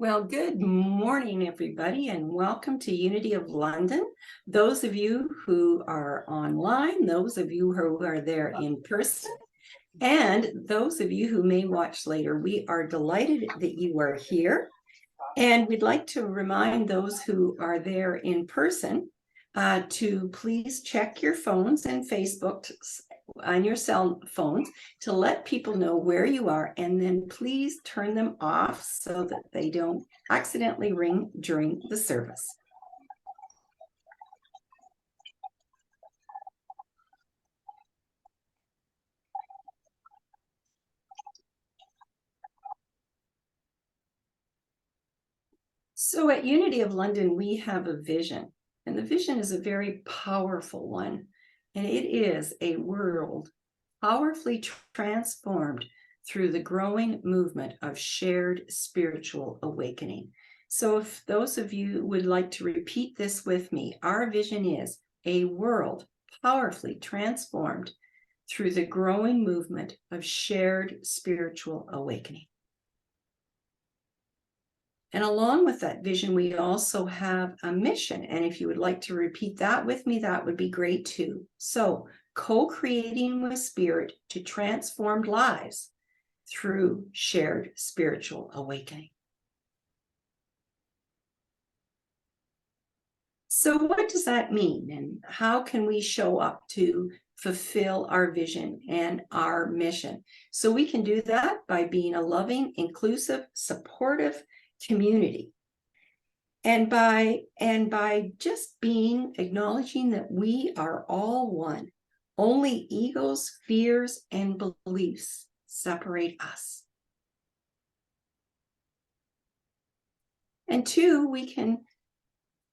Well, good morning, everybody, and welcome to Unity of London. Those of you who are online, those of you who are there in person, and those of you who may watch later, we are delighted that you are here. And we'd like to remind those who are there in person to please check your phones and Facebook on your cell phones to let people know where you are, and then please turn them off so that they don't accidentally ring during the service. So at Unity of London, we have a vision, and the vision is a very powerful one, and it is a world powerfully transformed through the growing movement of shared spiritual awakening. So if those of you would like to repeat this with me, our vision is a world powerfully transformed through the growing movement of shared spiritual awakening. And along with that vision, we also have a mission. And if you would like to repeat that with me, that would be great too. So, co-creating with spirit to transformed lives through shared spiritual awakening. So what does that mean? And how can we show up to fulfill our vision and our mission? So we can do that by being a loving, inclusive, supportive community. And by just acknowledging that we are all one. Only egos, fears, and beliefs separate us. And two, we can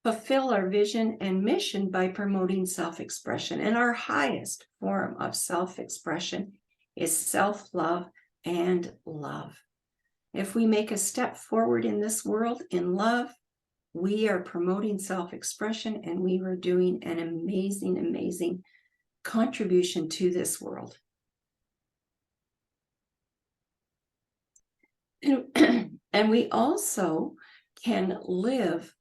fulfill our vision and mission by promoting self-expression. And our highest form of self-expression is self-love and love. If we make a step forward in this world in love, we are promoting self-expression, and we are doing an amazing, amazing contribution to this world. And we also can live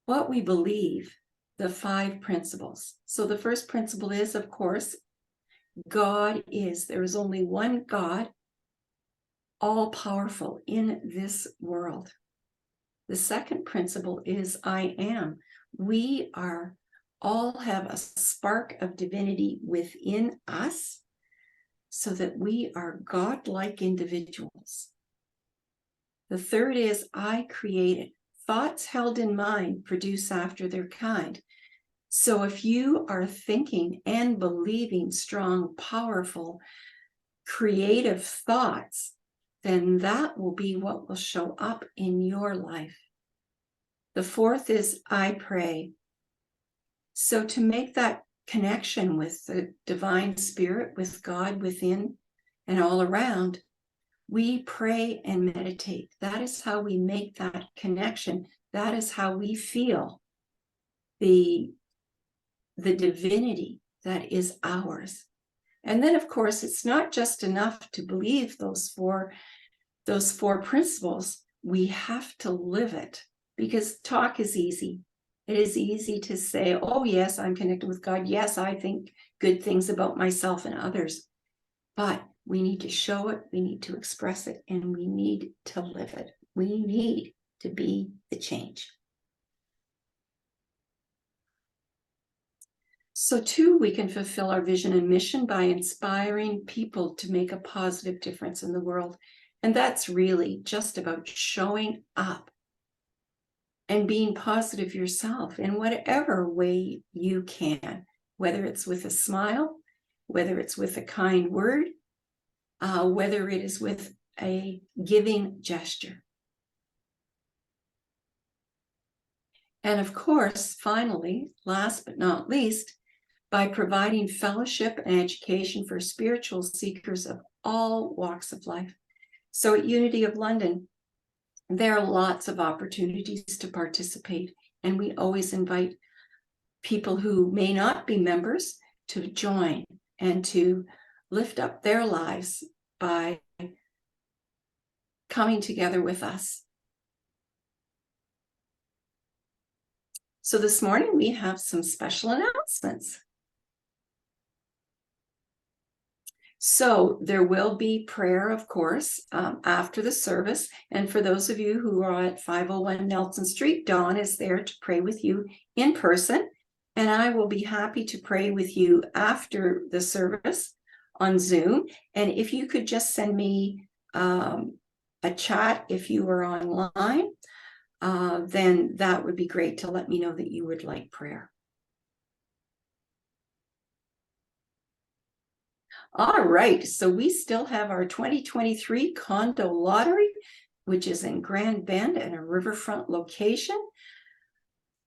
what we believe, the 5 principles. So the first principle is, of course, God is. There is only one God, all-powerful in this world. The second principle is I am. We all have a spark of divinity within us, so that we are God-like individuals. The third is I created. Thoughts held in mind produce after their kind. So if you are thinking and believing strong, powerful, creative thoughts, then that will be what will show up in your life. The fourth is I pray. So to make that connection with the divine spirit, with God within and all around, we pray and meditate. That is how we make that connection. That is how we feel the divinity that is ours. And then, of course, it's not just enough to believe those four principles. We have to live it, because talk is easy. It is easy to say, oh, yes, I'm connected with God. Yes, I think good things about myself and others. But we need to show it, we need to express it, and we need to live it. We need to be the change. So too, we can fulfill our vision and mission by inspiring people to make a positive difference in the world. And that's really just about showing up and being positive yourself in whatever way you can, whether it's with a smile, whether it's with a kind word, whether it is with a giving gesture. And of course, finally, last but not least, by providing fellowship and education for spiritual seekers of all walks of life. So at Unity of London, there are lots of opportunities to participate, and we always invite people who may not be members to join and to lift up their lives by coming together with us. So this morning we have some special announcements. So there will be prayer, of course, after the service. And for those of you who are at 501 Nelson Street, Dawn is there to pray with you in person. And I will be happy to pray with you after the service on Zoom. And if you could just send me a chat if you are online, then that would be great to let me know that you would like prayer. All right, so we still have our 2023 condo lottery, which is in Grand Bend and a riverfront location.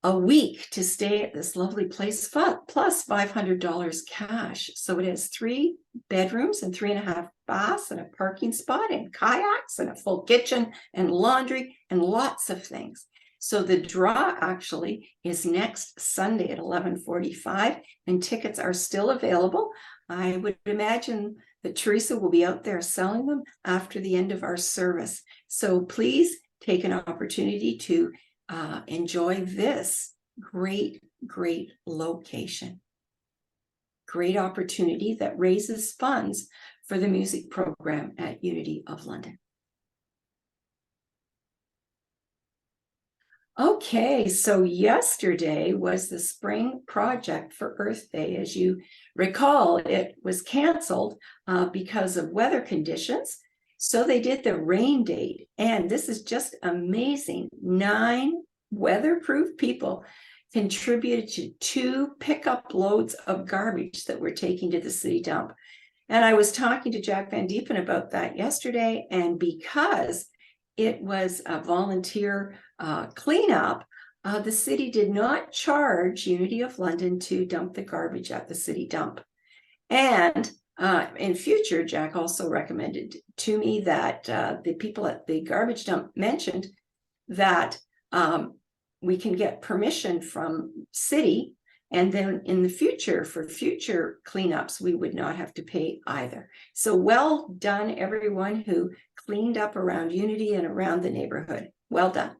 A week to stay at this lovely place, plus $500 cash. So it has 3 bedrooms and 3.5 baths and a parking spot and kayaks and a full kitchen and laundry and lots of things. So the draw actually is next Sunday at 11:45, and tickets are still available. I would imagine that Teresa will be out there selling them after the end of our service. So please take an opportunity to enjoy this great location. Great opportunity that raises funds for the music program at Unity of London. Okay, so yesterday was the spring project for Earth Day. As you recall, it was canceled because of weather conditions. So they did the rain date, and this is just amazing. 9 weatherproof people contributed to 2 pickup loads of garbage that we're taking to the city dump. And I was talking to Jack Van Diepen about that yesterday, and because it was a volunteer cleanup, the city did not charge Unity of London to dump the garbage at the city dump. And in future, Jack also recommended to me that the people at the garbage dump mentioned that we can get permission from city, and then in the future, for future cleanups, we would not have to pay either. So well done, everyone who cleaned up around Unity and around the neighborhood. Well done.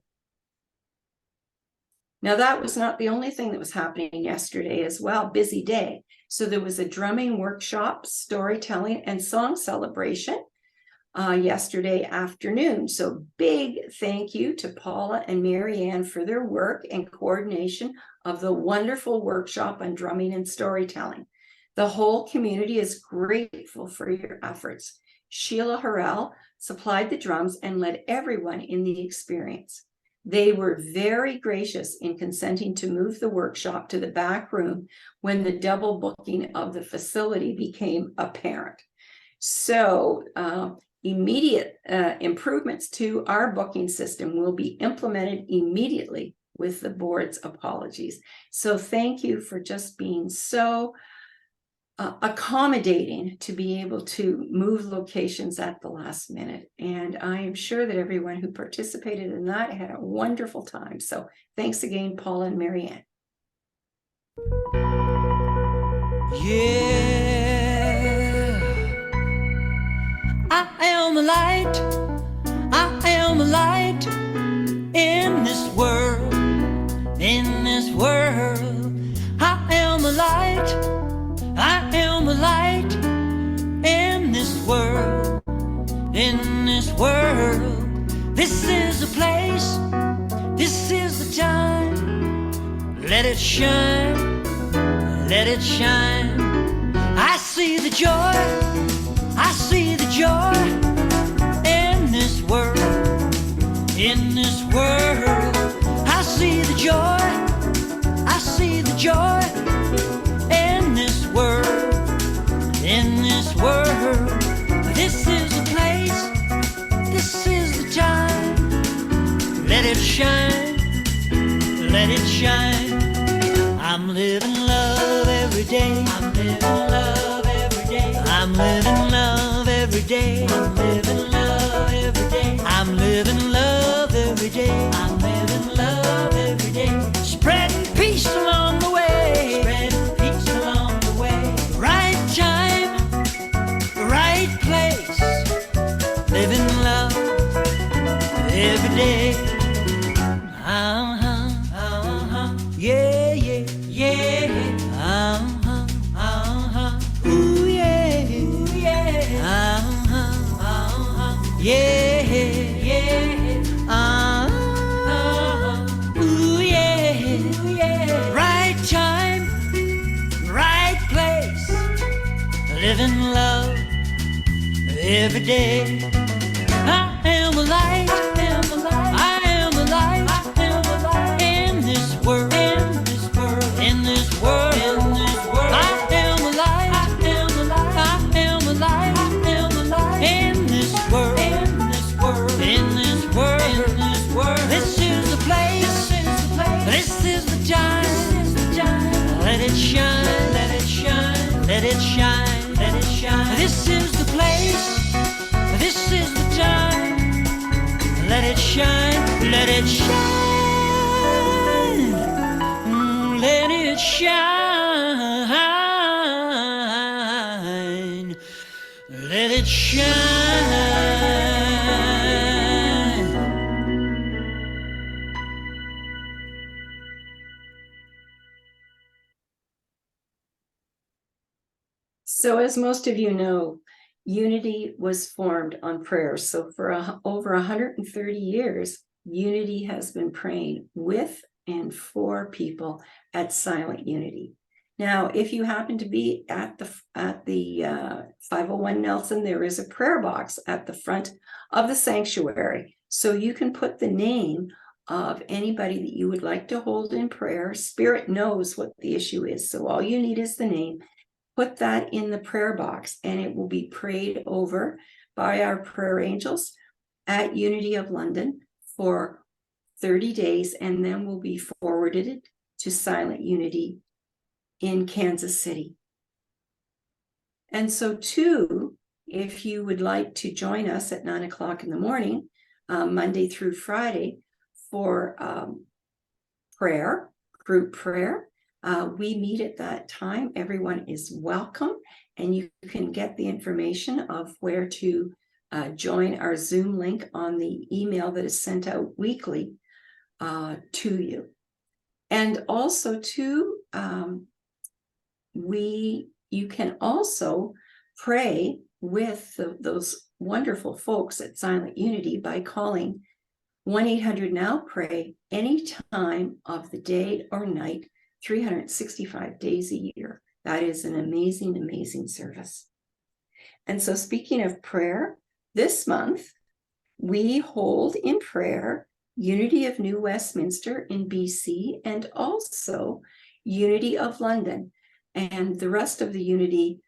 Now, that was not the only thing that was happening yesterday as well. Busy day. So there was a drumming workshop, storytelling, and song celebration yesterday afternoon. So big thank you to Paula and Marianne for their work and coordination of the wonderful workshop on drumming and storytelling. The whole community is grateful for your efforts. Sheila Harrell supplied the drums and led everyone in the experience. They were very gracious in consenting to move the workshop to the back room when the double booking of the facility became apparent. So immediate improvements to our booking system will be implemented immediately with the board's apologies. So thank you for just being so accommodating to be able to move locations at the last minute. And I am sure that everyone who participated in that had a wonderful time. So thanks again, Paula and Marianne. Yeah, I am a light, I am a light in this world, in this world. I am a light, I am a light in this world, in this world. This is the place, this is the time. Let it shine, let it shine. I see the joy, I see the joy in this world, in this world. I see the joy, I see the joy in this world, in this world. This is the place, this is the time. Let it shine, let it shine. I'm living love every day. I'm living love every day. I'm living love every day. I'm living love every day. I'm living love every day. I'm living love every day. Spreading peace along the way. Spreading peace along the way. Right time, right place. Living love every day. Yeah. in love every day. I am a light, I am a light, I am a light, I am a light in this world, in this world, in this world, in this world. I am a light, I am a light, I am a light, I am a light in this world, in this world, in this world, in this world. This is the place, this is the place, this is the time, this is the time. Let it shine, let it shine, let it shine, let it shine. This is the place. This is the time. Let it shine, let it shine, let it shine, let it shine. So as most of you know, Unity was formed on prayer. So for over 130 years, Unity has been praying with and for people at Silent Unity. Now, if you happen to be at the 501 Nelson, there is a prayer box at the front of the sanctuary. So you can put the name of anybody that you would like to hold in prayer. Spirit knows what the issue is. So all you need is the name. Put that in the prayer box and it will be prayed over by our prayer angels at Unity of London for 30 days, and then will be forwarded to Silent Unity in Kansas City. And so too, if you would like to join us at 9 o'clock in the morning, Monday through Friday, for prayer, group prayer, we meet at that time. Everyone is welcome, and you can get the information of where to join our Zoom link on the email that is sent out weekly to you. And also too, you can also pray with those wonderful folks at Silent Unity by calling 1-800-NOW-PRAY any time of the day or night, 365 days a year. That is an amazing, amazing service. And so speaking of prayer, this month we hold in prayer Unity of New Westminster in BC and also Unity of London. And the rest of the Unity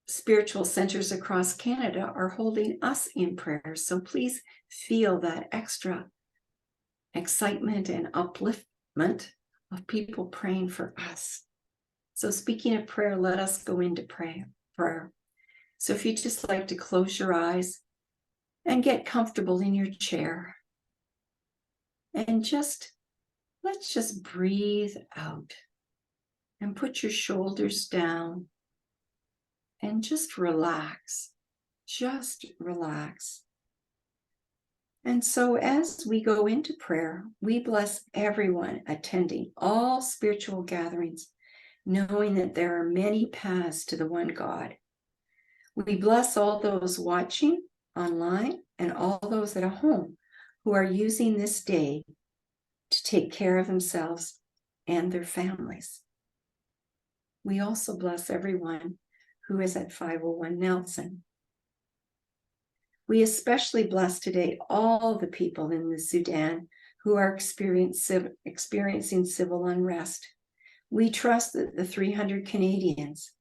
spiritual centers across Canada are holding us in prayer. So please feel that extra excitement and upliftment of people praying for us. So speaking of prayer, let us go into prayer. So if you just like to close your eyes and get comfortable in your chair and let's just breathe out and put your shoulders down and just relax. And so as we go into prayer, we bless everyone attending all spiritual gatherings, knowing that there are many paths to the one God. We bless all those watching online and all those at home who are using this day to take care of themselves and their families. We also bless everyone who is at 501 Nelson. We especially bless today all the people in the Sudan who are experiencing civil unrest. We trust that the 300 Canadians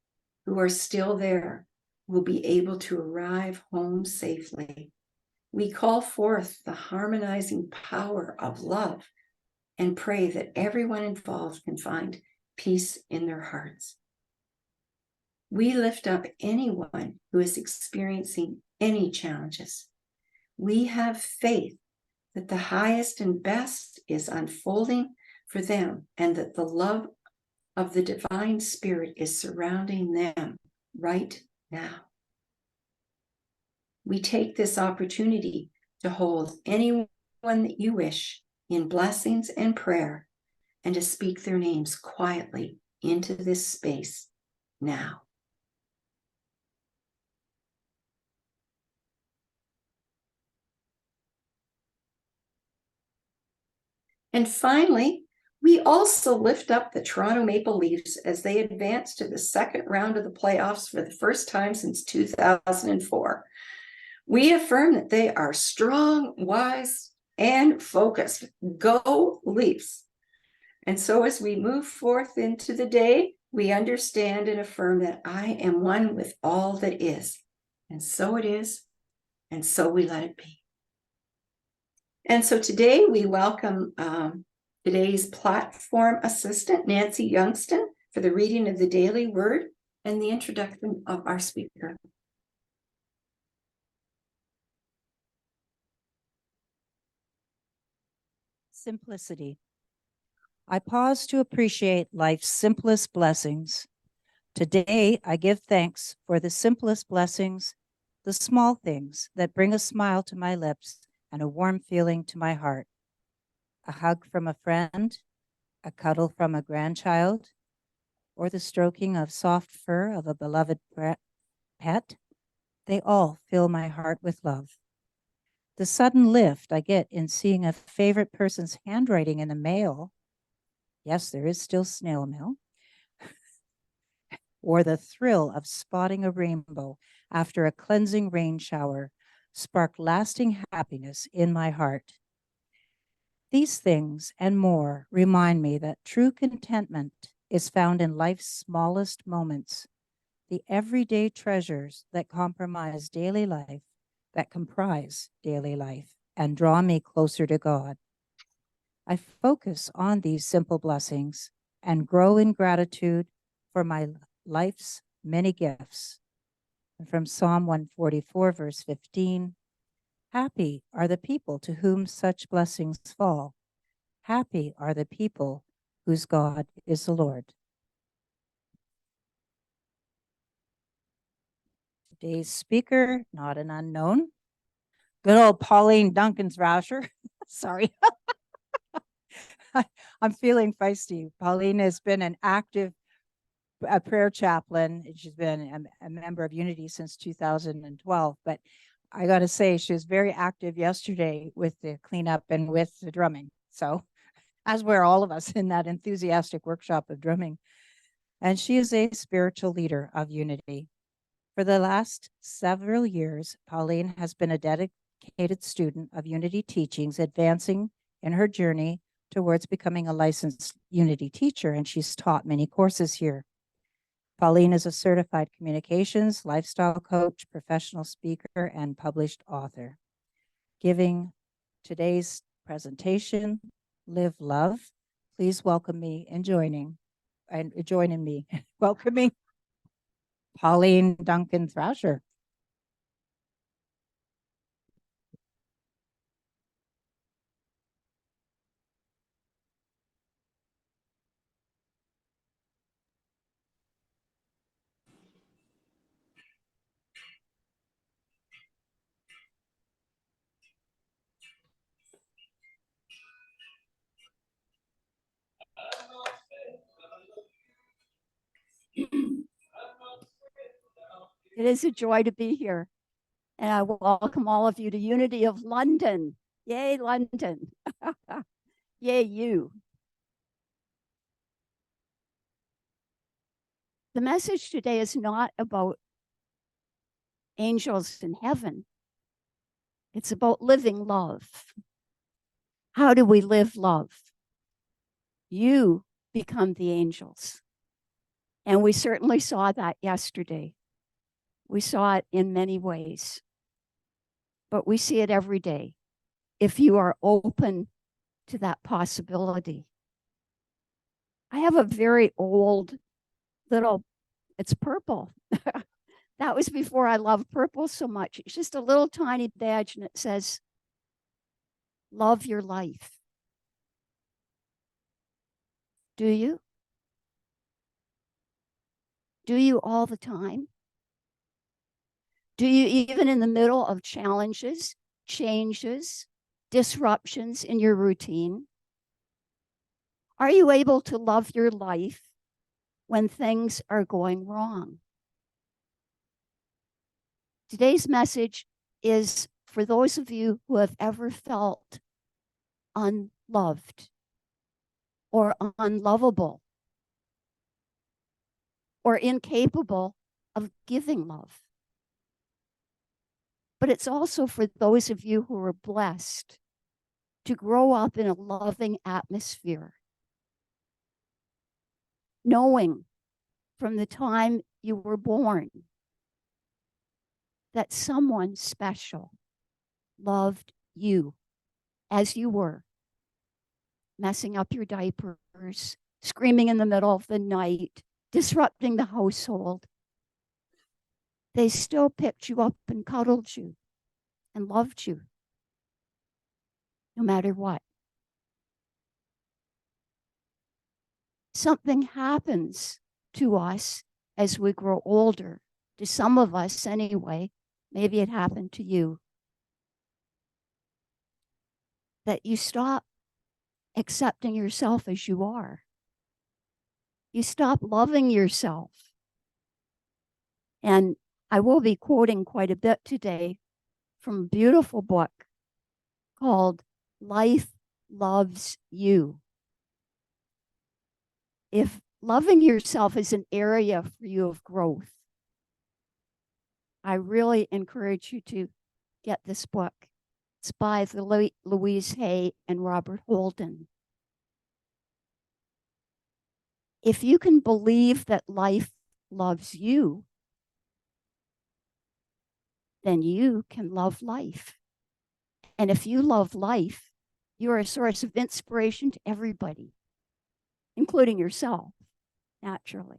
who are still there will be able to arrive home safely. We call forth the harmonizing power of love and pray that everyone involved can find peace in their hearts. We lift up anyone who is experiencing any challenges. We have faith that the highest and best is unfolding for them and that the love of the divine spirit is surrounding them right now. We take this opportunity to hold anyone that you wish in blessings and prayer and to speak their names quietly into this space now. And finally, We also lift up the Toronto Maple Leafs as they advance to the second round of the playoffs for the first time since 2004. We affirm that they are strong, wise, and focused. Go Leafs. And so as we move forth into the day, we understand and affirm that I am one with all that is. And so it is, and so we let it be. And so today we welcome today's platform assistant, Nancy Youngston, for the reading of the daily word and the introduction of our speaker. Simplicity. I pause to appreciate life's simplest blessings. Today, I give thanks for the simplest blessings, the small things that bring a smile to my lips and a warm feeling to my heart. A hug from a friend, a cuddle from a grandchild, or the stroking of soft fur of a beloved pet. They all fill my heart with love. The sudden lift I get in seeing a favorite person's handwriting in the mail. Yes, there is still snail mail. Or the thrill of spotting a rainbow after a cleansing rain shower spark lasting happiness in my heart. These things and more remind me that true contentment is found in life's smallest moments, the everyday treasures that comprise daily life, and draw me closer to God. I focus on these simple blessings and grow in gratitude for my life's many gifts. And from Psalm 144, verse 15, happy are the people to whom such blessings fall. Happy are the people whose God is the Lord. Today's speaker, not an unknown, good old Pauline Duncan-Thrasher. Sorry. I'm feeling feisty. Pauline has been an active prayer chaplain. She's been a member of Unity since 2012. But I got to say, she was very active yesterday with the cleanup and with the drumming. So, as were all of us in that enthusiastic workshop of drumming. And she is a spiritual leader of Unity. For the last several years, Pauline has been a dedicated student of Unity teachings, advancing in her journey towards becoming a licensed Unity teacher, and she's taught many courses here. Pauline is a certified communications, lifestyle coach, professional speaker, and published author. Giving today's presentation, Live Love, please welcome me in joining me, welcoming Pauline Duncan-Thrasher. It is a joy to be here. And I welcome all of you to Unity of London. Yay, London. Yay, you. The message today is not about angels in heaven. It's about living love. How do we live love? You become the angels. And we certainly saw that yesterday. We saw it in many ways, but we see it every day if you are open to that possibility. I have a very old little, it's purple. That was before I loved purple so much. It's just a little tiny badge and it says, love your life. Do you? Do you all the time? Do you, even in the middle of challenges, changes, disruptions in your routine? Are you able to love your life when things are going wrong? Today's message is for those of you who have ever felt unloved or unlovable or incapable of giving love. But it's also for those of you who are blessed to grow up in a loving atmosphere, knowing from the time you were born that someone special loved you as you were, messing up your diapers, screaming in the middle of the night, disrupting the household. They still picked you up and cuddled you and loved you, no matter what. Something happens to us as we grow older, to some of us anyway. Maybe it happened to you, that you stop accepting yourself as you are. You stop loving yourself. And I will be quoting quite a bit today from a beautiful book called Life Loves You. If loving yourself is an area for you of growth, I really encourage you to get this book. It's by Louise Hay and Robert Holden. If you can believe that life loves you, then you can love life. And if you love life, you're a source of inspiration to everybody, including yourself, naturally.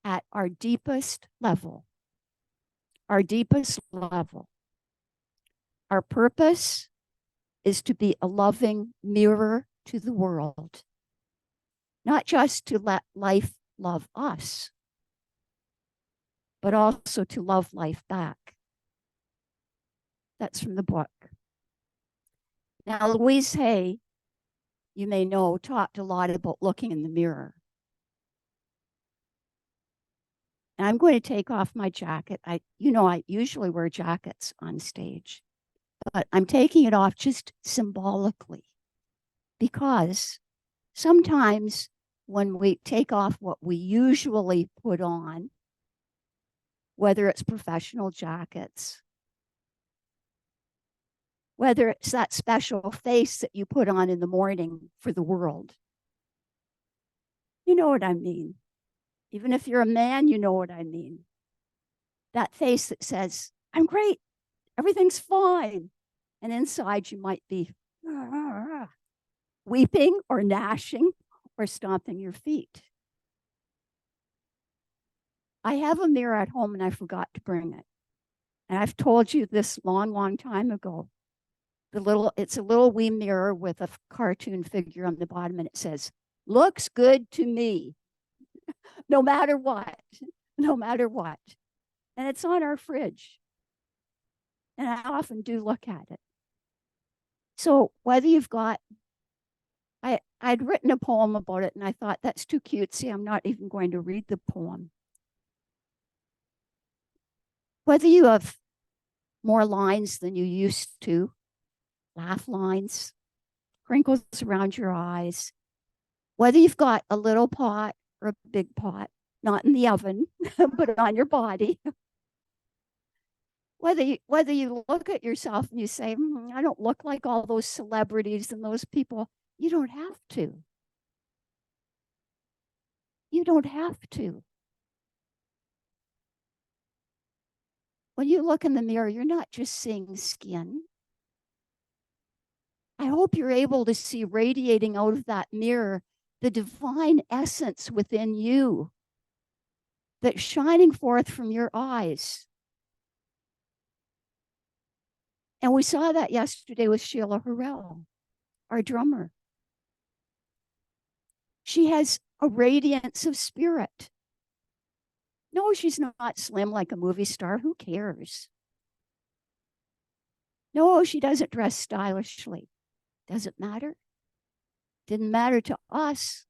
At our deepest level, our purpose is to be a loving mirror to the world, not just to let life love us, but also to love life back. That's from the book. Now, Louise Hay, you may know, talked a lot about looking in the mirror. And I'm going to take off my jacket. I usually wear jackets on stage, but I'm taking it off just symbolically, because sometimes when we take off what we usually put on, whether it's professional jackets, whether it's that special face that you put on in the morning for the world, you know what I mean. Even if you're a man, you know what I mean. That face that says, I'm great, everything's fine. And inside you might be weeping or gnashing or stomping your feet. I have a mirror at home and I forgot to bring it. And I've told you this long time ago. It's a little wee mirror with a cartoon figure on the bottom, and it says, looks good to me. No matter what. And it's on our fridge. And I often do look at it. So whether you've got, I'd written a poem about it and I thought that's too cutesy. I'm not even going to read the poem. Whether you have more lines than you used to, laugh lines, crinkles around your eyes, whether you've got a little pot or a big pot, not in the oven, but on your body. Whether you look at yourself and you say, I don't look like all those celebrities and those people, you don't have to. You don't have to. When you look in the mirror, you're not just seeing skin. I hope you're able to see radiating out of that mirror the divine essence within you that's shining forth from your eyes. And we saw that yesterday with Sheila Harrell, our drummer. She has a radiance of spirit. No, she's not slim like a movie star. Who cares? No, she doesn't dress stylishly. Doesn't matter. Didn't matter to us.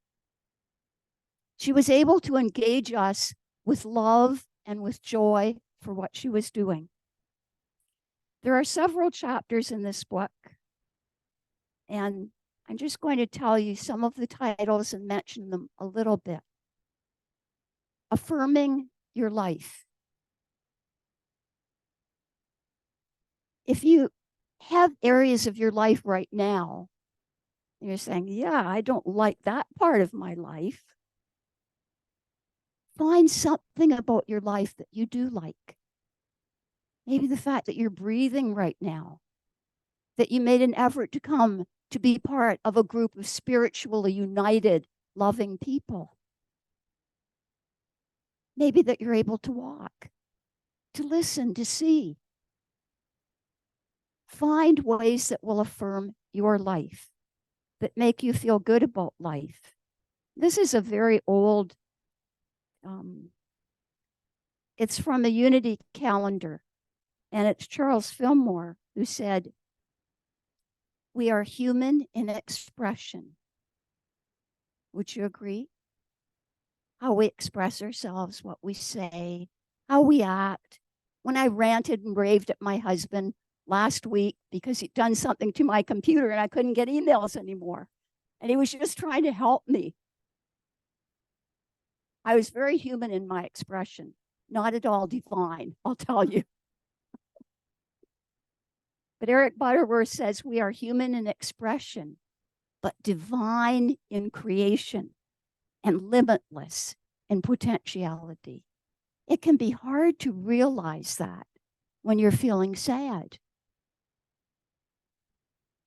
She was able to engage us with love and with joy for what she was doing. There are several chapters in this book, and I'm just going to tell you some of the titles and mention them a little bit. Affirming your life. If you have areas of your life right now, and you're saying, yeah, I don't like that part of my life, find something about your life that you do like. Maybe the fact that you're breathing right now, that you made an effort to come to be part of a group of spiritually united, loving people. Maybe that you're able to walk, to listen, to see. Find ways that will affirm your life, that make you feel good about life. This is a very old, it's from the Unity calendar, and it's Charles Fillmore who said, "We are human in expression." Would you agree? How we express ourselves, what we say, how we act. When I ranted and raved at my husband last week because he'd done something to my computer and I couldn't get emails anymore, and he was just trying to help me, I was very human in my expression, not at all divine, I'll tell you. But Eric Butterworth says we are human in expression, but divine in creation and limitless in potentiality. It can be hard to realize that when you're feeling sad,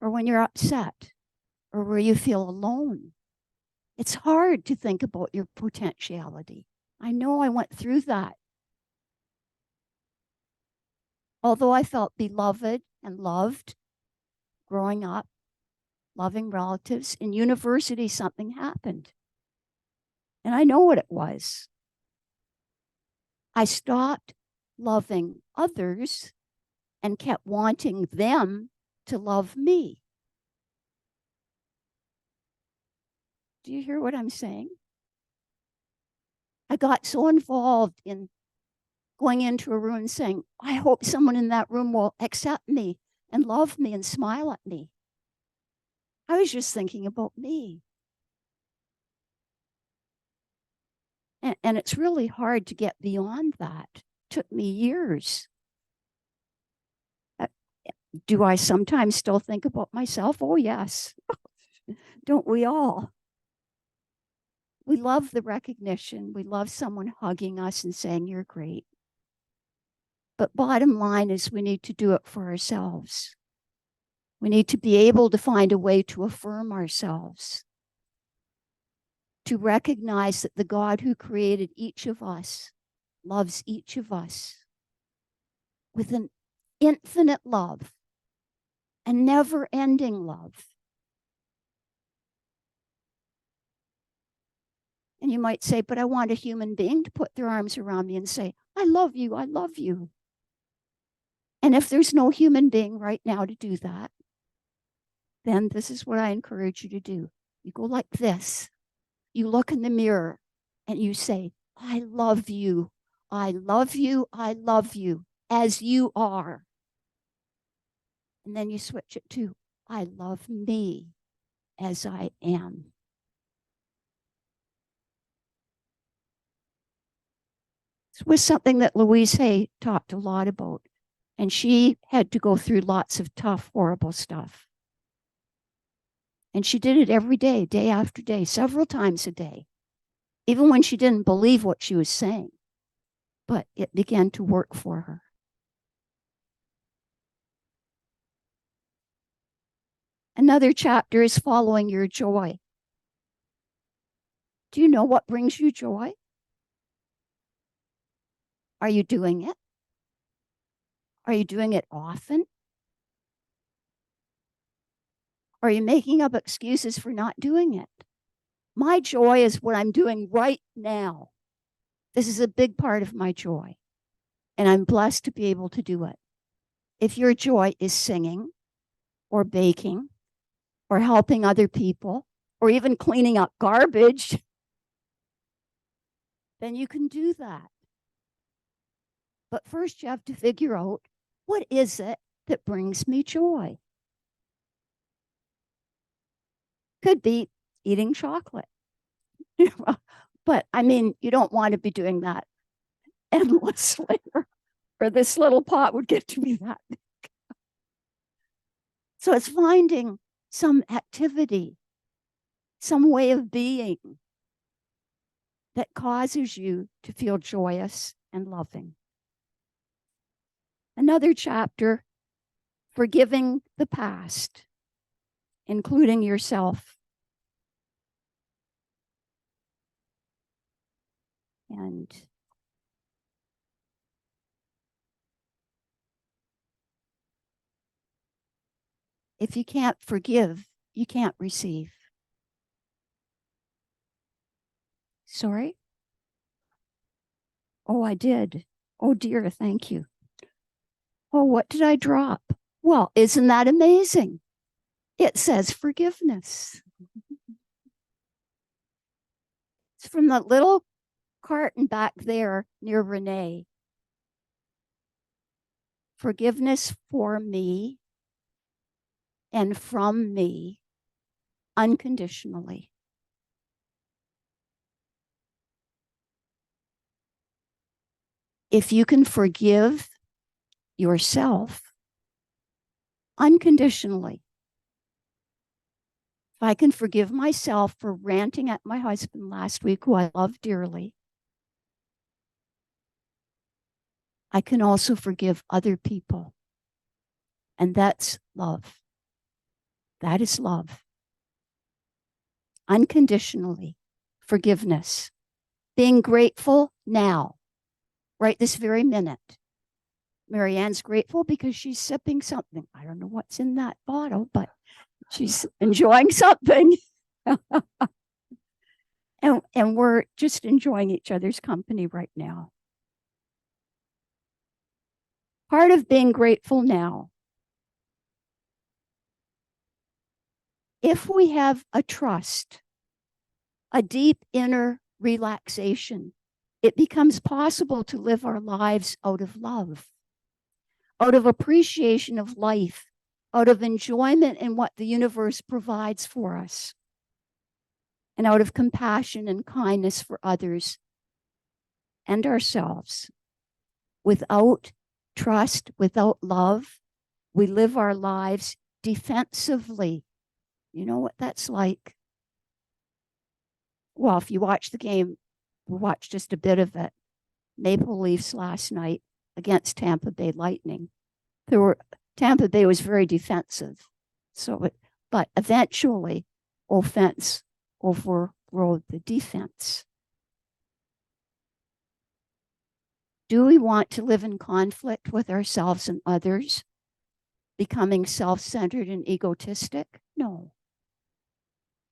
or when you're upset, or where you feel alone. It's hard to think about your potentiality. I know I went through that. Although I felt beloved and loved growing up, loving relatives, in university something happened. And I know what it was. I stopped loving others and kept wanting them to love me. Do you hear what I'm saying? I got so involved in going into a room and saying, I hope someone in that room will accept me and love me and smile at me. I was just thinking about me. And it's really hard to get beyond that. It took me years. Do I sometimes still think about myself? Oh, yes. Don't we all? We love the recognition. We love someone hugging us and saying, you're great. But bottom line is we need to do it for ourselves. We need to be able to find a way to affirm ourselves, to recognize that the God who created each of us loves each of us with an infinite love, a never-ending love. And you might say, but I want a human being to put their arms around me and say, I love you, I love you. And if there's no human being right now to do that, then this is what I encourage you to do. You go like this. You look in the mirror and you say, I love you. I love you. I love you as you are. And then you switch it to, I love me as I am. This was something that Louise Hay talked a lot about. And she had to go through lots of tough, horrible stuff. And she did it every day, day after day, several times a day, even when she didn't believe what she was saying. But it began to work for her. Another chapter is following your joy. Do you know what brings you joy? Are you doing it? Are you doing it often? Are you making up excuses for not doing it? My joy is what I'm doing right now. This is a big part of my joy. And I'm blessed to be able to do it. If your joy is singing or baking or helping other people or even cleaning up garbage, then you can do that. But first you have to figure out, what is it that brings me joy. Could be eating chocolate. But I mean, you don't want to be doing that endlessly, or this little pot would get to be that big. So it's finding some activity, some way of being that causes you to feel joyous and loving. Another chapter, forgiving the past, including yourself. And if you can't forgive, you can't receive. Sorry? Oh, I did. Oh dear, thank you. Oh, what did I drop? Well, isn't that amazing? It says forgiveness. It's from the little carton back there near Renee. Forgiveness for me and from me unconditionally. If you can forgive yourself unconditionally, if I can forgive myself for ranting at my husband last week, who I love dearly, I can also forgive other people. And that's love. That is love. Unconditionally, forgiveness. Being grateful now, right this very minute. Marianne's grateful because she's sipping something. I don't know what's in that bottle, but she's enjoying something. and we're just enjoying each other's company right now. Part of being grateful now, if we have a trust, a deep inner relaxation, it becomes possible to live our lives out of love, out of appreciation of life, out of enjoyment in what the universe provides for us, and out of compassion and kindness for others and ourselves. Without trust, without love, we live our lives defensively. You know what that's like? Well, if you watch the game, we watched just a bit of it. Maple Leafs last night against Tampa Bay Lightning. Tampa Bay was very defensive. But eventually, offense overrode the defense. Do we want to live in conflict with ourselves and others, becoming self-centered and egotistic? No.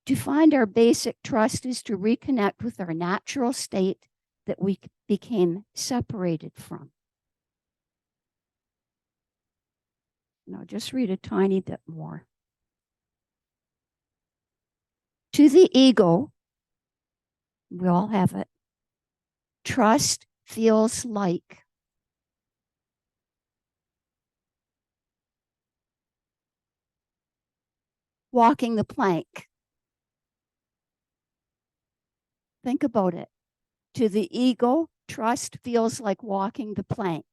To find our basic trust is to reconnect with our natural state that we became separated from. Now, just read a tiny bit more. To the ego, we all have it, trust feels like walking the plank. Think about it. To the ego, trust feels like walking the plank.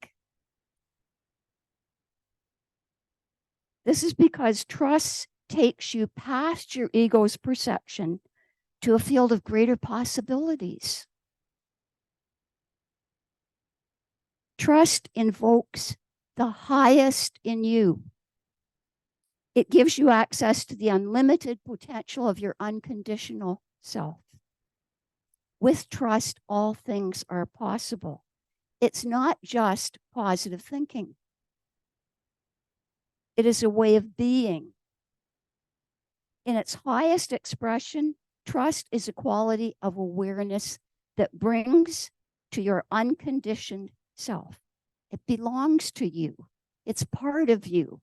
This is because trust takes you past your ego's perception to a field of greater possibilities. Trust invokes the highest in you. It gives you access to the unlimited potential of your unconditional self. With trust, all things are possible. It's not just positive thinking. It is a way of being. In its highest expression, trust is a quality of awareness that brings to your unconditioned self. It belongs to you. It's part of you.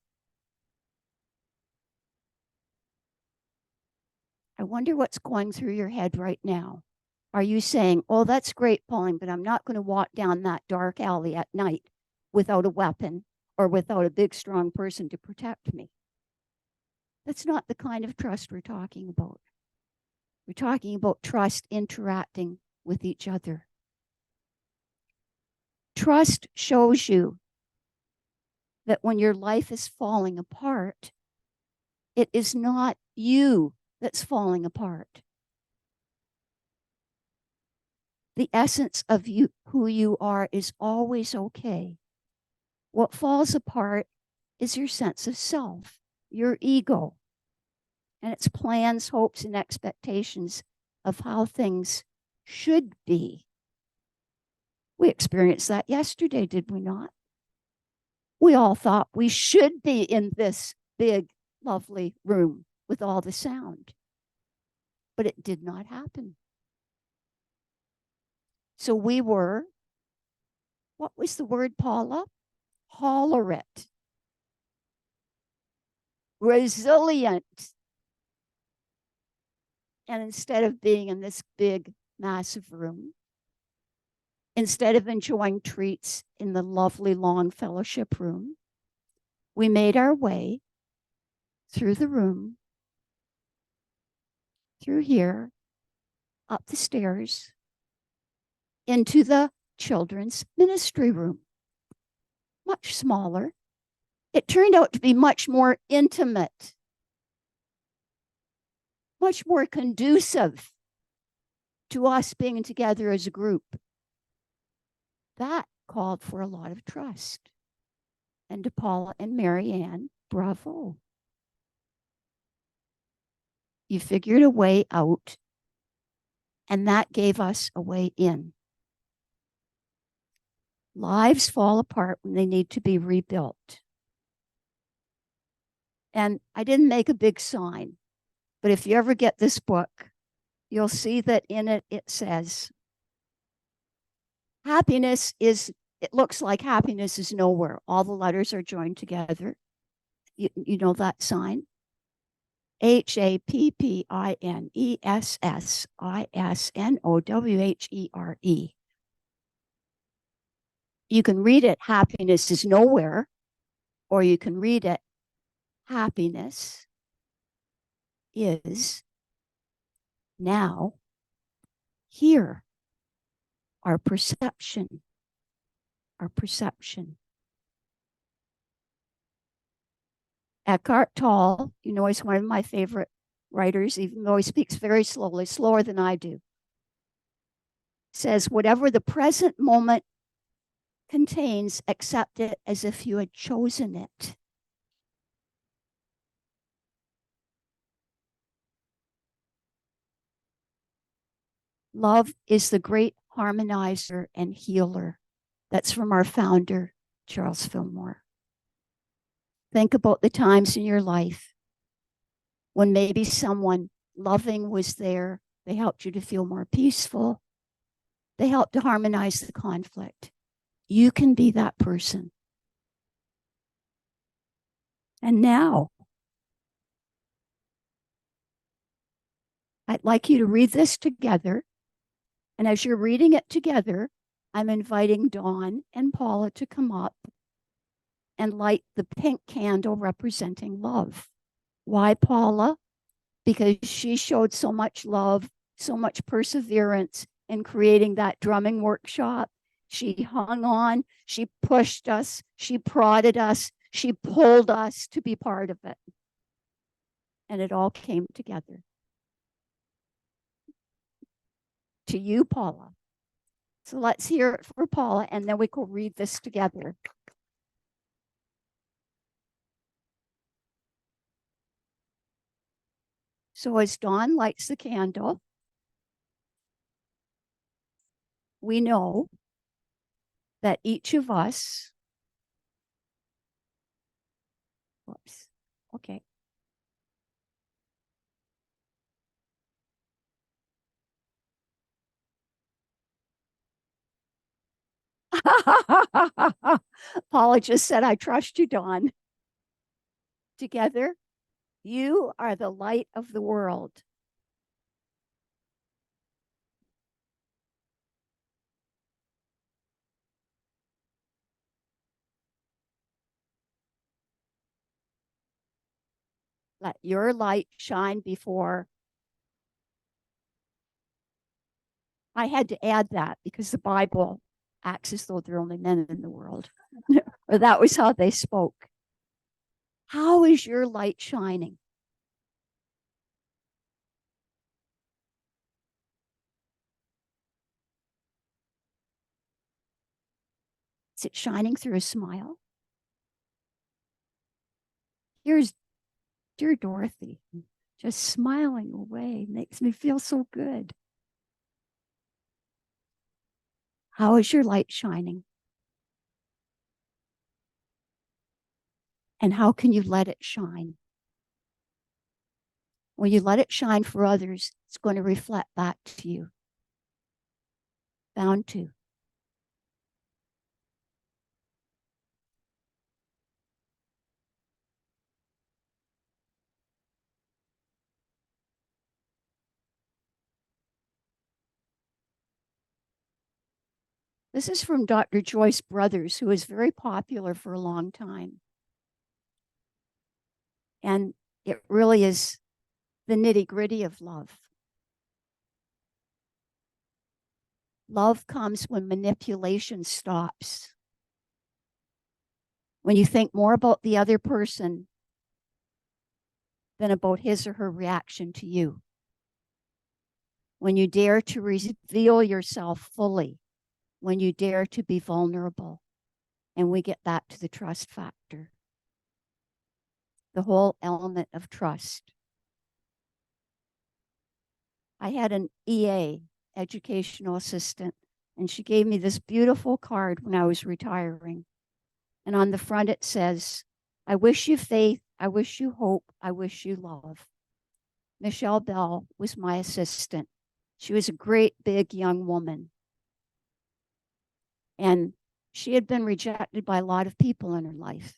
I wonder what's going through your head right now. Are you saying, oh, that's great, Pauline, but I'm not going to walk down that dark alley at night without a weapon or without a big, strong person to protect me. That's not the kind of trust we're talking about. We're talking about trust interacting with each other. Trust shows you that when your life is falling apart, it is not you that's falling apart. The essence of you, who you are, is always okay. What falls apart is your sense of self, your ego, and its plans, hopes, and expectations of how things should be. We experienced that yesterday, did we not? We all thought we should be in this big, lovely room with all the sound, but it did not happen. So we were, what was the word, Paula? Tolerant, resilient. And instead of being in this big, massive room, instead of enjoying treats in the lovely long fellowship room, we made our way through the room, through here, up the stairs, into the children's ministry room. Much smaller. It turned out to be much more intimate, much more conducive to us being together as a group. That called for a lot of trust. And to Paula and Marianne, bravo. You figured a way out, and that gave us a way in. Lives fall apart when they need to be rebuilt. And I didn't make a big sign, but if you ever get this book, you'll see that in it, it says, happiness is, it looks like happiness is nowhere. All the letters are joined together. You know that sign? HAPPINESSISNOWHERE. You can read it, happiness is nowhere, or you can read it, happiness is now here. Our perception. Our perception. Eckhart Tolle, you know, he's one of my favorite writers, even though he speaks very slowly, slower than I do, says, whatever the present moment contains, accept it as if you had chosen it. Love is the great harmonizer and healer. That's from our founder, Charles Fillmore. Think about the times in your life when maybe someone loving was there. They helped you to feel more peaceful. They helped to harmonize the conflict. You can be that person. And now, I'd like you to read this together. And as you're reading it together, I'm inviting Dawn and Paula to come up and light the pink candle representing love. Why Paula? Because she showed so much love, so much perseverance in creating that drumming workshop. She hung on, she pushed us, she prodded us, she pulled us to be part of it. And it all came together. To you, Paula. So let's hear it for Paula, and then we can read this together. So as Dawn lights the candle, we know that each of us, whoops, okay. Paula just said, I trust you, Dawn. Together, you are the light of the world. Let your light shine before. I had to add that because the Bible acts as though there are only men in the world. Or that was how they spoke. How is your light shining? Is it shining through a smile? Here's dear Dorothy, just smiling away makes me feel so good. How is your light shining? And how can you let it shine? When you let it shine for others, it's going to reflect back to you. Bound to. This is from Dr. Joyce Brothers, who was very popular for a long time. And it really is the nitty-gritty of love. Love comes when manipulation stops. When you think more about the other person than about his or her reaction to you. When you dare to reveal yourself fully. When you dare to be vulnerable. And we get back to the trust factor. The whole element of trust. I had an EA, educational assistant, and she gave me this beautiful card when I was retiring. And on the front it says, I wish you faith, I wish you hope, I wish you love. Michelle Bell was my assistant. She was a great big young woman. And she had been rejected by a lot of people in her life,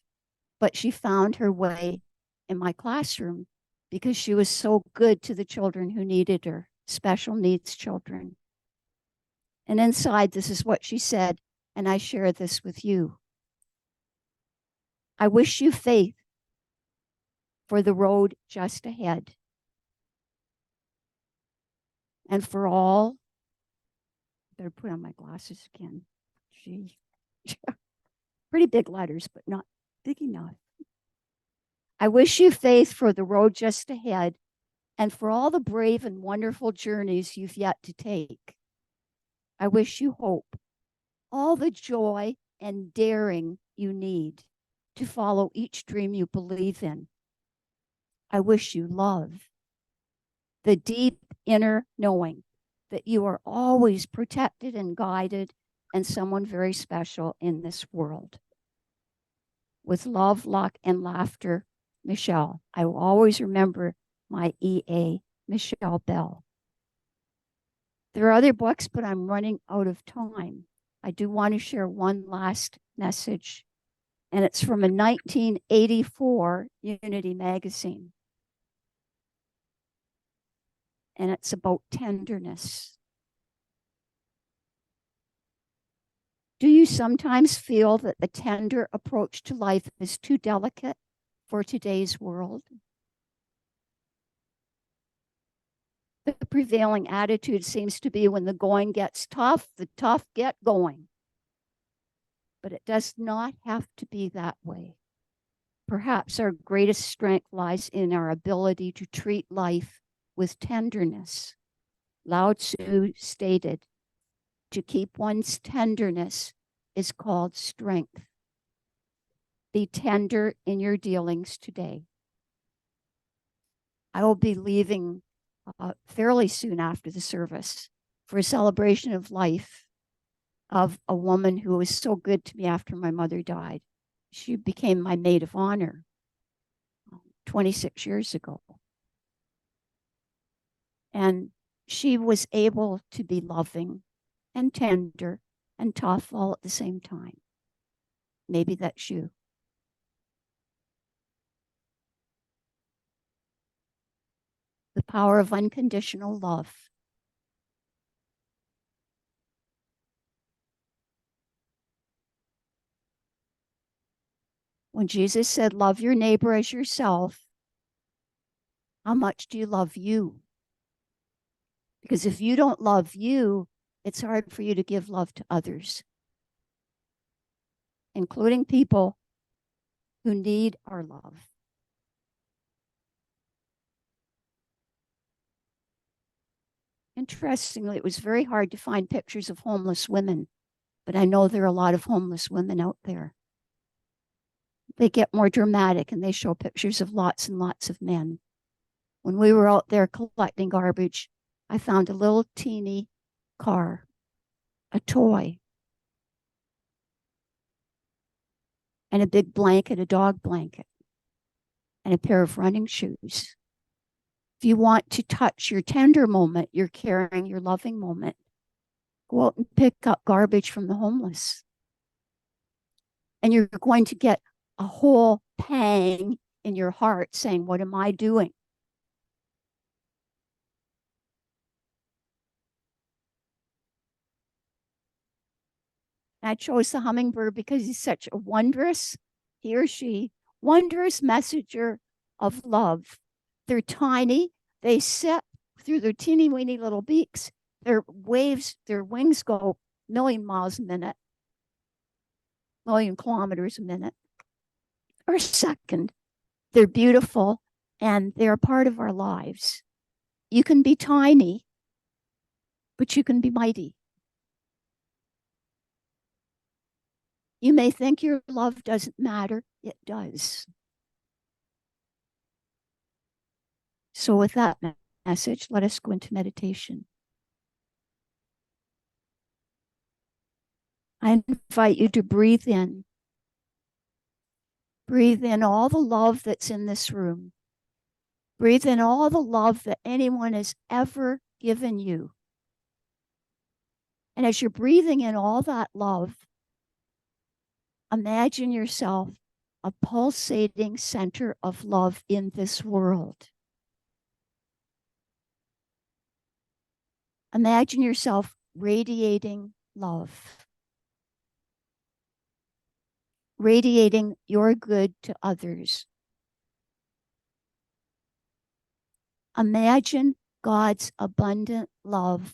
but she found her way in my classroom because she was so good to the children who needed her, special needs children. And inside, this is what she said, and I share this with you. I wish you faith for the road just ahead. And for all, better put on my glasses again. Gee, pretty big letters, but not big enough. I wish you faith for the road just ahead and for all the brave and wonderful journeys you've yet to take. I wish you hope, all the joy and daring you need to follow each dream you believe in. I wish you love, the deep inner knowing that you are always protected and guided and someone very special in this world. With love, luck, and laughter, Michelle. I will always remember my EA, Michelle Bell. There are other books, but I'm running out of time. I do want to share one last message, and it's from a 1984 Unity magazine. And it's about tenderness. Do you sometimes feel that the tender approach to life is too delicate for today's world? The prevailing attitude seems to be when the going gets tough, the tough get going. But it does not have to be that way. Perhaps our greatest strength lies in our ability to treat life with tenderness. Lao Tzu stated, to keep one's tenderness is called strength. Be tender in your dealings today. I will be leaving fairly soon after the service for a celebration of life of a woman who was so good to me after my mother died. She became my maid of honor 26 years ago. And she was able to be loving and tender and tough all at the same time. Maybe that's you. The power of unconditional love. When Jesus said, love your neighbor as yourself, How much do you love you? Because if you don't love you, it's hard for you to give love to others, including people who need our love. Interestingly, it was very hard to find pictures of homeless women, but I know there are a lot of homeless women out there. They get more dramatic and they show pictures of lots and lots of men. When we were out there collecting garbage, I found a little teeny car, a toy, and a big blanket, a dog blanket, and a pair of running shoes. If you want to touch your tender moment, your caring, your loving moment, go out and pick up garbage from the homeless. And you're going to get a whole pang in your heart saying, what am I doing? And I chose the hummingbird because he's such a wondrous, he or she, wondrous messenger of love. They're tiny. They sit through their teeny weeny little beaks. Their wings go a million miles a minute, million kilometers a minute or a second. They're beautiful and they're part of our lives. You can be tiny, but you can be mighty. You may think your love doesn't matter. It does. So with that message, let us go into meditation. I invite you to breathe in. Breathe in all the love that's in this room. Breathe in all the love that anyone has ever given you. And as you're breathing in all that love, imagine yourself a pulsating center of love in this world. Imagine yourself radiating love, radiating your good to others. Imagine God's abundant love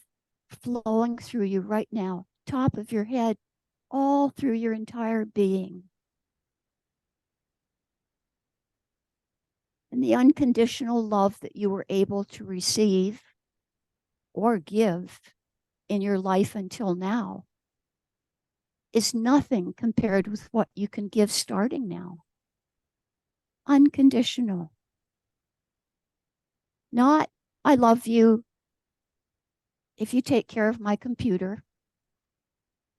flowing through you right now, top of your head, all through your entire being. And the unconditional love that you were able to receive or give in your life until now is nothing compared with what you can give starting now. Unconditional. Not, I love you if you take care of my computer.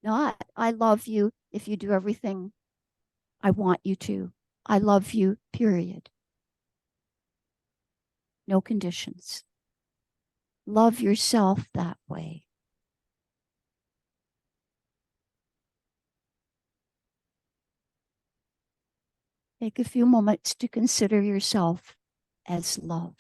Not, I love you if you do everything I want you to. I love you, period. No conditions. Love yourself that way. Take a few moments to consider yourself as love.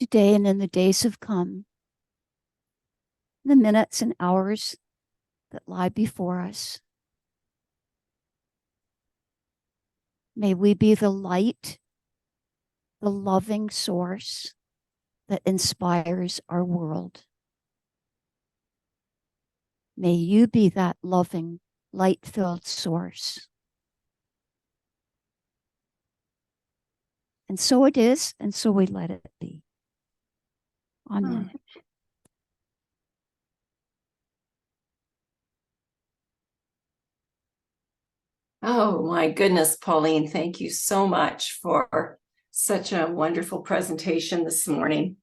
today and in the days to come, the minutes and hours that lie before us. May we be the light, the loving source that inspires our world. May you be that loving, light-filled source. And so it is, and so we let it be. Amen. Oh my goodness, Pauline, thank you so much for such a wonderful presentation this morning.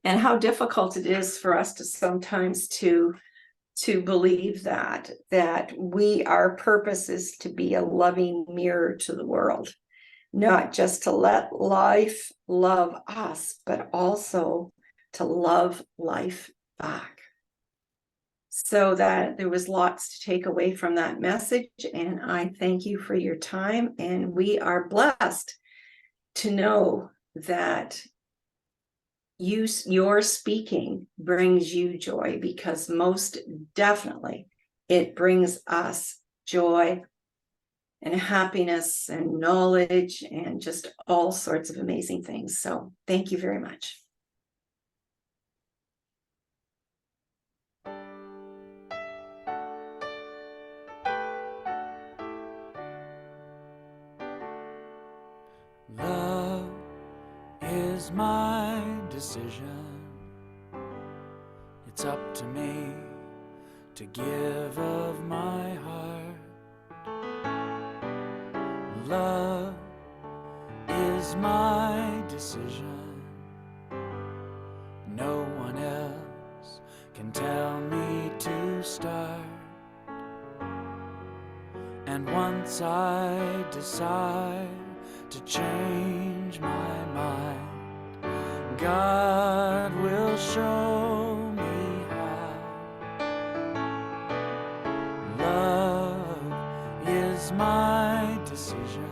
And how difficult it is for us to sometimes to believe that our purpose is to be a loving mirror to the world, not just to let life love us, but also to love life back. So that there was lots to take away from that message, and I thank you for your time, and we are blessed to know that your speaking brings you joy, because most definitely it brings us joy and happiness and knowledge and just all sorts of amazing things. So thank you very much. Love is my decision. It's up to me to give of my heart. Love is my decision. No one else can tell me to start. And once I decide to change my mind, God will show me how. Love is my decision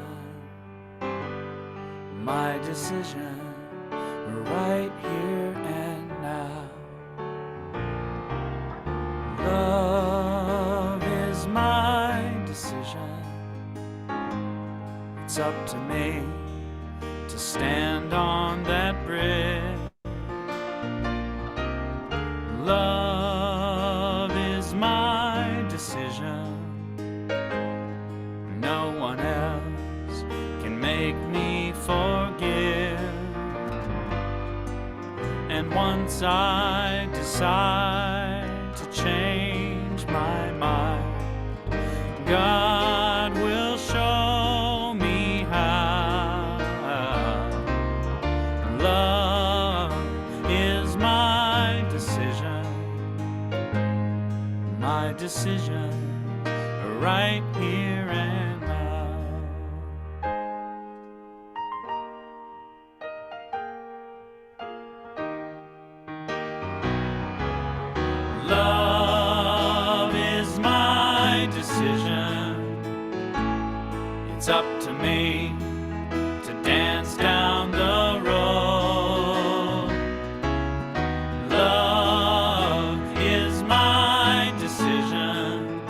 right here and now. Love is my decision. It's up to me to stand on that bridge. Love is my decision. No one else can make me forgive. And once I decide to change my mind, God will show me how. Love is my decision right here and now. Love is my decision. It's up to me to dance down the road. Love is my decision.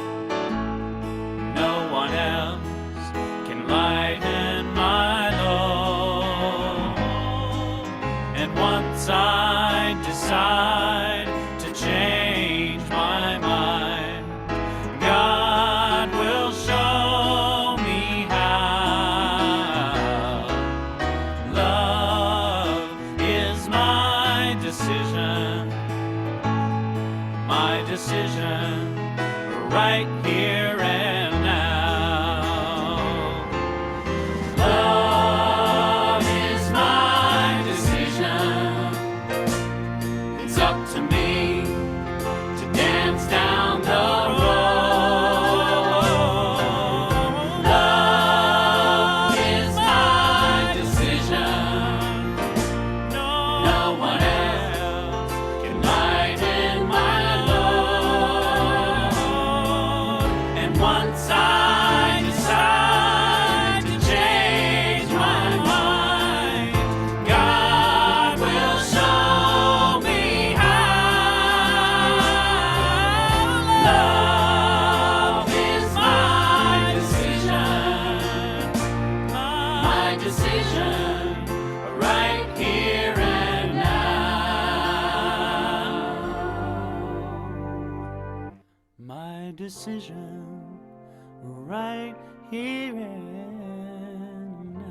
my decision right here and now. My decision right here and now.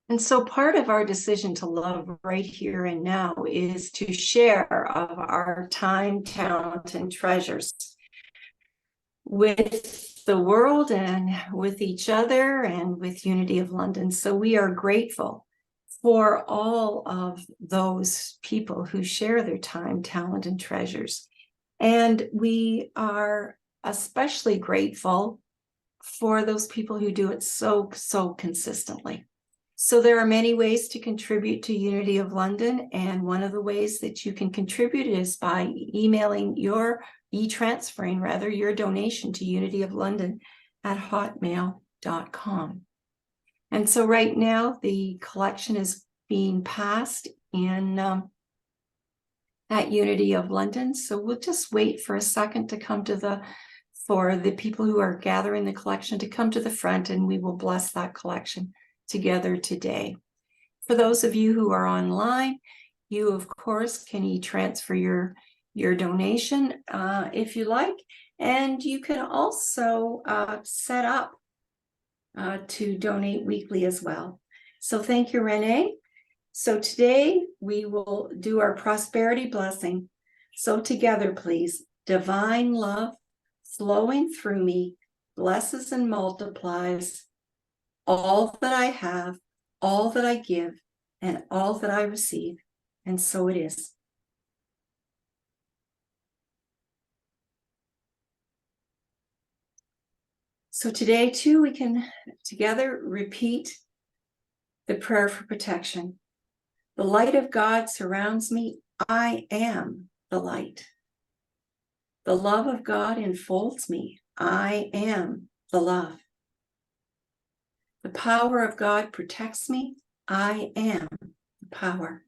And so part of our decision to love right here and now is to share of our time, talent, and treasures with the world and with each other and with Unity of London. So we are grateful for all of those people who share their time, talent, and treasures. And we are especially grateful for those people who do it so consistently. So there are many ways to contribute to Unity of London, and one of the ways that you can contribute is by emailing transferring your donation to Unity of London at hotmail.com. And so right now the collection is being passed in at Unity of London. So we'll just wait for a second to come to for the people who are gathering the collection to come to the front, and we will bless that collection together today. For those of you who are online, you of course can e-transfer your donation if you like, and you can also set up to donate weekly as well. So thank you, Renee. So today we will do our prosperity blessing. So together, please, divine love flowing through me blesses and multiplies all that I have, all that I give, and all that I receive. And so it is. So today too, we can together repeat the prayer for protection. The light of God surrounds me. I am the light. The love of God enfolds me. I am the love. The power of God protects me. I am the power.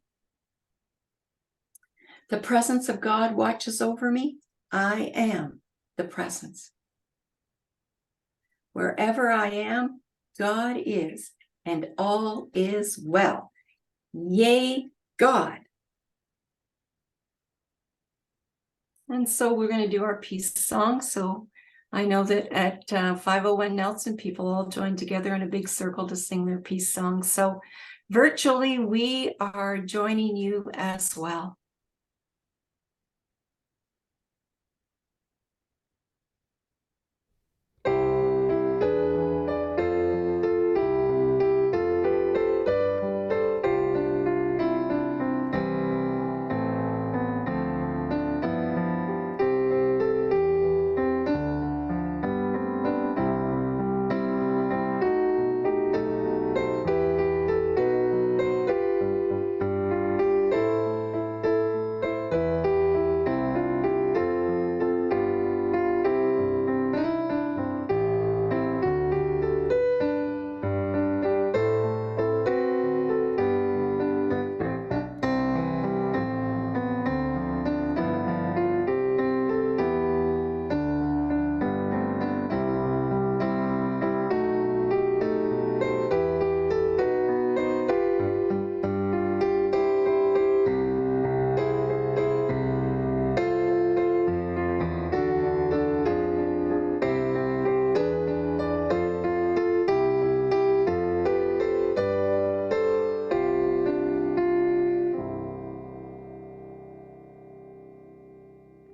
The presence of God watches over me. I am the presence. Wherever I am, God is, and all is well. Yay, God. And so we're going to do our peace song. So I know that at 501 Nelson, people all join together in a big circle to sing their peace song. So virtually, we are joining you as well.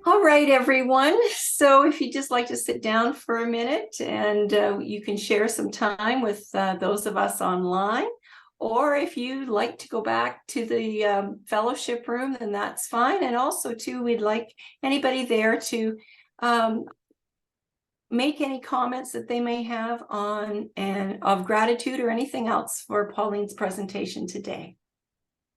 All right, everyone. So if you'd just like to sit down for a minute, and you can share some time with those of us online, or if you'd like to go back to the fellowship room, then that's fine. And also too, we'd like anybody there to make any comments that they may have on and of gratitude or anything else for Pauline's presentation today.